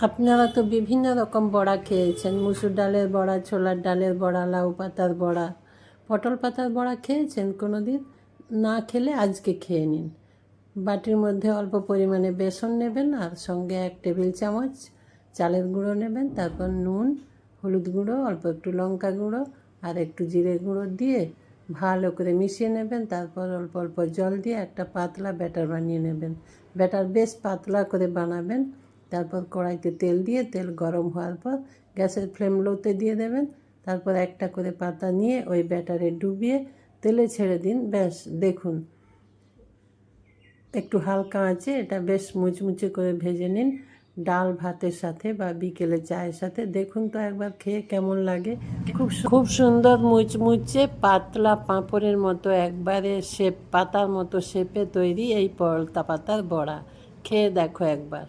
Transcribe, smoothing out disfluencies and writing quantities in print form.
আপনারা তো বিভিন্ন রকম বড়া খেয়েছেন, মুসুর ডালের বড়া, ছোলার ডালের বড়া, লাউ পাতার বড়া, পটল পাতার বড়া খেয়েছেন কোনো দিন? না খেলে আজকে খেয়ে নিন। বাটির মধ্যে অল্প পরিমাণে বেসন নেবেন, আর সঙ্গে 1 টেবিল চামচ চালের গুঁড়ো নেবেন, তারপর নুন, হলুদ গুঁড়ো, অল্প একটু লঙ্কা গুঁড়ো আর একটু জিরে গুঁড়ো দিয়ে ভালো করে মিশিয়ে নেবেন। তারপর অল্প অল্প জল দিয়ে একটা পাতলা ব্যাটার বানিয়ে নেবেন। ব্যাটার বেশ পাতলা করে বানাবেন। তারপর কড়াইতে তেল দিয়ে তেল গরম হওয়ার পর গ্যাসের ফ্লেম লোতে দিয়ে দেবেন। তারপর একটা করে পাতা নিয়ে ওই ব্যাটারে ডুবিয়ে তেলে ছেড়ে দিন। ব্যাস দেখুন, একটু হালকা আঁচে এটা বেশ মুচমুচে করে ভেজে নিন ডাল ভাতের সাথে বা বিকেলে চায়ের সাথে। দেখুন তো একবার খেয়ে কেমন লাগে। খুব সুন্দর মুচমুচে পাতলা পাঁপড়ের মতো একবারে পাতার মতো শেপে তৈরি এই পলতা পাতার বড়া। খেয়ে দেখো একবার।